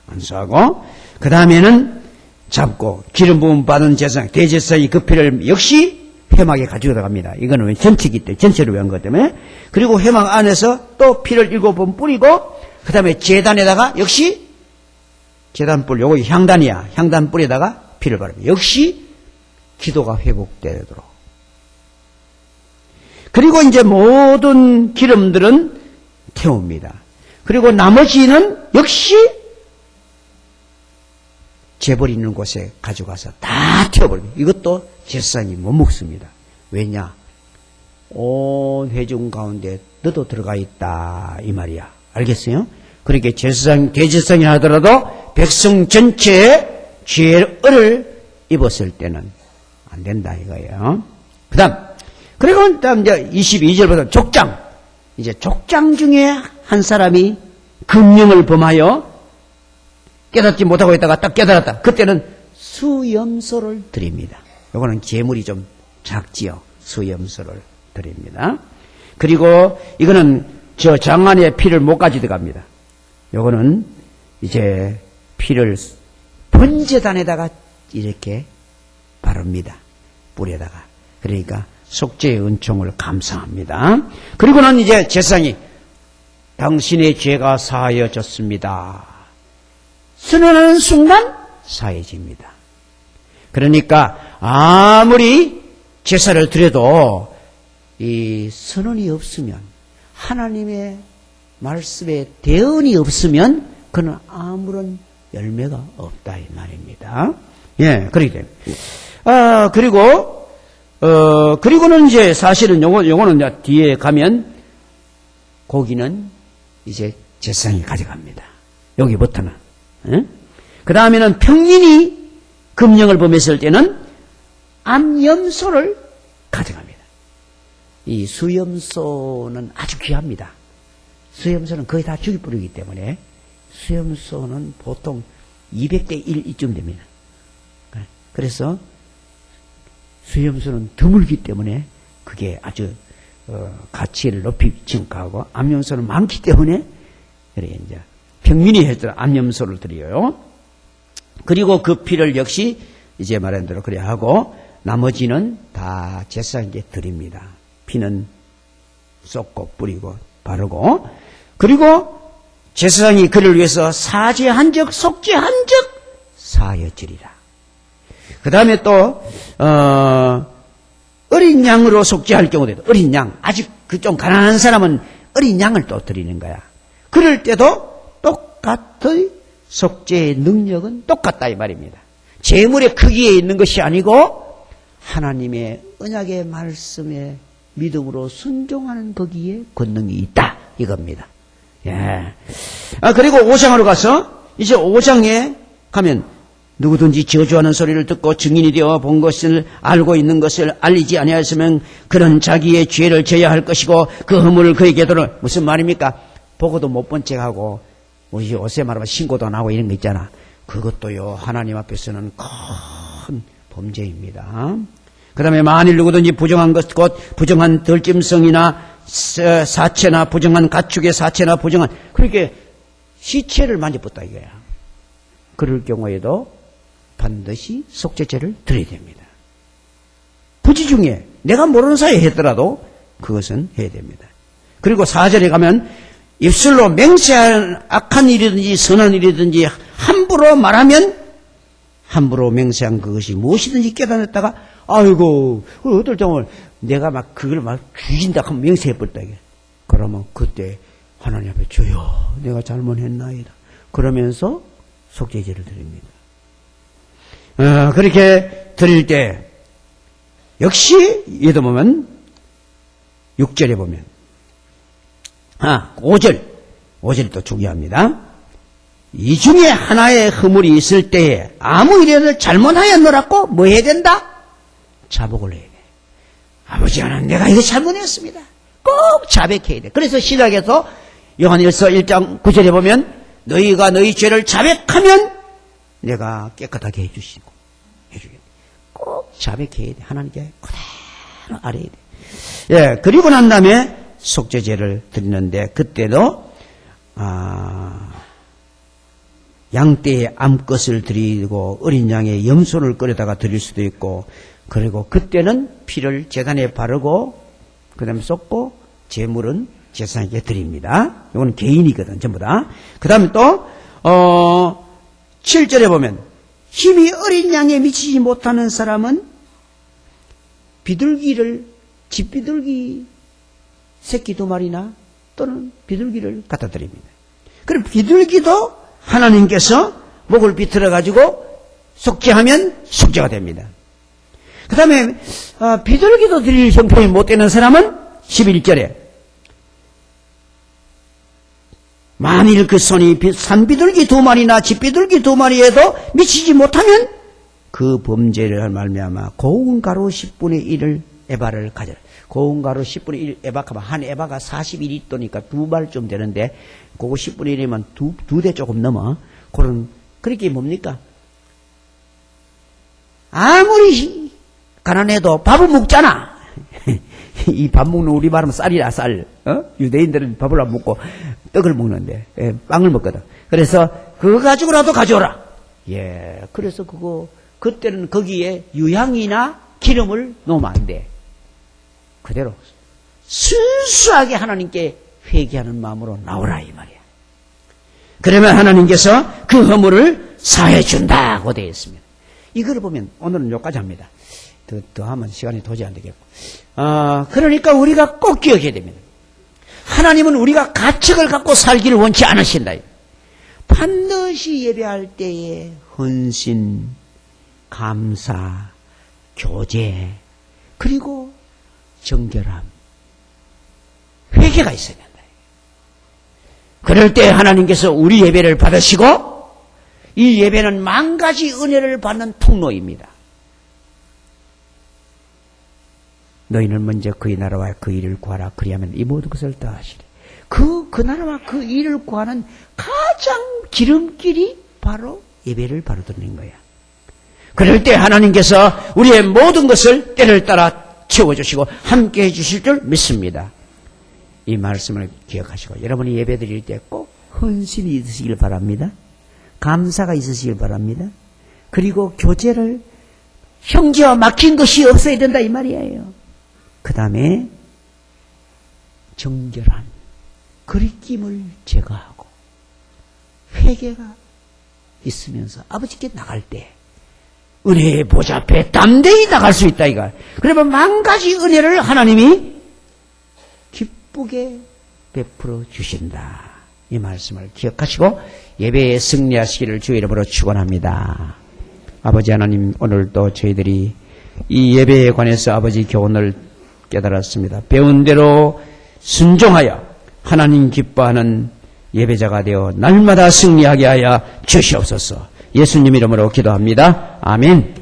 Speaker 1: 안수하고 그 다음에는 잡고 기름 부음 받은 제사장 대제사장이 그 피를 역시 회막에 가지고 들어갑니다. 이거는 전체기 때문에 전체를 위한 것 때문에. 그리고 회막 안에서 또 피를 7번 뿌리고 그 다음에 제단에다가 역시 제단불 요거 향단이야. 향단불에다가 피를 바릅니다. 역시 기도가 회복되도록. 그리고 이제 모든 기름들은 태웁니다. 그리고 나머지는 역시 재벌 있는 곳에 가져가서 다 태워버립니다. 이것도 제사장이 못 먹습니다. 왜냐? 온 회중 가운데 너도 들어가 있다 이 말이야. 알겠어요? 그렇게 대제사장이 하더라도 백성 전체에 죄를 입었을 때는 안 된다 이거예요. 그리고 다음 이제 22절부터 족장. 이제 족장 중에 한 사람이 금령을 범하여 깨닫지 못하고 있다가 딱 깨달았다. 그때는 수염소를 드립니다. 요거는 재물이 좀 작지요. 수염소를 드립니다. 그리고 이거는 저 장안의 피를 목까지 들어갑니다. 요거는 이제 피를 번제단에다가 이렇게 바릅니다. 뿔에다가. 그러니까 속죄의 은총을 감사합니다. 그리고는 이제 제사장이 당신의 죄가 사하여졌습니다. 선언하는 순간 사해집니다. 그러니까 아무리 제사를 드려도 이 선언이 없으면 하나님의 말씀에 대언이 없으면 그는 아무런 열매가 없다 이 말입니다. 예, 그렇게 됩니다. 그리고는 이제 사실은 요거는 이제 뒤에 가면 고기는 이제 제사장이 가져갑니다. 여기부터는. 그 다음에는 평민이 금령을 범했을 때는 암염소를 가져갑니다. 이 수염소는 아주 귀합니다. 수염소는 거의 다 죽이뿌리기 때문에 수염소는 보통 200대 1 이쯤 됩니다. 그래서 수염소는 드물기 때문에 그게 아주 가치를 높이 증가하고 암염소는 많기 때문에 그래 이제 평민이 했더라 암염소를 드려요. 그리고 그 피를 역시 이제 말한 대로 그래 하고 나머지는 다 제사장에게 드립니다. 피는 쏟고 뿌리고 바르고 그리고 제사장이 그를 위해서 사죄한 적 속죄한 적 사여지리라. 그 다음에 또 어린 양으로 속죄할 경우도 어린 양 아직 그 좀 가난한 사람은 어린 양을 또 드리는 거야. 그럴 때도 똑같의 속죄의 능력은 똑같다 이 말입니다. 재물의 크기에 있는 것이 아니고 하나님의 언약의 말씀에 믿음으로 순종하는 거기에 권능이 있다 이겁니다. 예. 그리고 5장으로 가서 이제 5장에 가면 누구든지 저주하는 소리를 듣고 증인이 되어 본 것을 알고 있는 것을 알리지 아니하였으면 그는 자기의 죄를 져야 할 것이고 그 허물을 그에게 들어 무슨 말입니까? 보고도 못 본 척하고 우리 요새 말하면 신고도 안 하고 이런 거 있잖아. 그것도요 하나님 앞에서는 큰 범죄입니다. 그 다음에 만일 누구든지 부정한 것 곧 부정한 덜짐승이나 사체나 부정한 가축의 사체나 부정한 그렇게 시체를 만져봤다 이거야. 그럴 경우에도 반드시 속죄죄를 드려야 됩니다. 부지 중에 내가 모르는 사이에 했더라도 그것은 해야 됩니다. 그리고 4절에 가면 입술로 맹세한 악한 일이든지 선한 일이든지 함부로 말하면 함부로 맹세한 그것이 무엇이든지 깨달았다가 아이고 어떨 경우 내가 막 그걸 막 죽인다 하면 맹세해버렸다 이게. 그러면 그때 하나님 앞에 주여 내가 잘못했나이다. 그러면서 속죄죄를 드립니다. 그렇게 드릴 때 역시 얘도 보면 6절에 보면 5절이 또 중요합니다. 이 중에 하나의 허물이 있을 때에 아무 일을 잘못하였노라고 뭐 해야 된다? 자복을 해야 돼. 아버지 하나님 내가 이거 잘못했습니다. 꼭 자백해야 돼. 그래서 시작해서 요한일서 1장 9절에 보면 너희가 너희 죄를 자백하면 내가 깨끗하게 해주시고 해주겠다. 꼭 자백해야 돼. 하나님께 그대로 알아야 돼. 예, 그리고 난 다음에 속죄죄를 드리는데 그때도 양떼의 암것을 드리고 어린 양의 염소를 끓여다가 드릴 수도 있고 그리고 그때는 피를 제단에 바르고 그 다음에 쏟고 제물은 제사장에게 드립니다. 이건 개인이거든 전부 다. 그 다음에 또 7절에 보면 힘이 어린 양에 미치지 못하는 사람은 집비둘기 새끼 2마리나 또는 비둘기를 갖다 드립니다. 그럼 비둘기도 하나님께서 목을 비틀어 가지고 속죄하면 속죄가 됩니다. 그 다음에 비둘기도 드릴 형편이 못 되는 사람은 11절에 만일 그 손이 산비둘기 2마리나 집비둘기 2마리에도 미치지 못하면 그 범죄를 말미암아 고운 가루 10분의 1을 에바를 가져라. 고운 가루 10분의 1 에바하면 한 에바가 41리터니까 2발쯤 되는데 그거 10분의 1이면 두 대 조금 넘어. 그렇게 뭡니까? 아무리 가난해도 밥은 먹잖아. 이 밥 먹는 우리 말은 쌀이라 쌀. 유대인들은 밥을 안 먹고 떡을 먹는데 빵을 먹거든. 그래서 그거 가지고라도 가져오라. 예, 그래서 그때는 거기에 유향이나 기름을 넣으면 안 돼. 그대로 순수하게 하나님께 회개하는 마음으로 나오라 이 말이야. 그러면 하나님께서 그 허물을 사해 준다고 되어 있습니다. 이걸 보면 오늘은 여기까지 합니다. 더 하면 시간이 도저히 안 되겠고. 그러니까 우리가 꼭 기억해야 됩니다. 하나님은 우리가 가책을 갖고 살기를 원치 않으신다. 반드시 예배할 때에 헌신, 감사, 교제, 그리고 정결함, 회개가 있어야 된다. 그럴 때 하나님께서 우리 예배를 받으시고 이 예배는 만 가지 은혜를 받는 통로입니다. 너희는 먼저 그의 나라와 그 일을 구하라. 그리하면 이 모든 것을 더하시리. 그 나라와 그 일을 구하는 가장 기름길이 바로 예배를 바로 듣는 거야. 그럴 때 하나님께서 우리의 모든 것을 때를 따라 채워주시고 함께 해주실 줄 믿습니다. 이 말씀을 기억하시고 여러분이 예배 드릴 때 꼭 헌신이 있으시길 바랍니다. 감사가 있으시길 바랍니다. 그리고 교제를 형제와 막힌 것이 없어야 된다 이 말이에요. 그 다음에 정결한 그리낌을 제거하고 회개가 있으면서 아버지께 나갈 때 은혜의 보좌 앞에 담대히 나갈 수 있다 이거. 그러면 만 가지 은혜를 하나님이 기쁘게 베풀어 주신다. 이 말씀을 기억하시고 예배에 승리하시기를 주의 이름으로 축원합니다. 아버지 하나님, 오늘도 저희들이 이 예배에 관해서 아버지 교훈을 깨달았습니다. 배운 대로 순종하여 하나님 기뻐하는 예배자가 되어 날마다 승리하게 하여 주시옵소서. 예수님 이름으로 기도합니다. 아멘.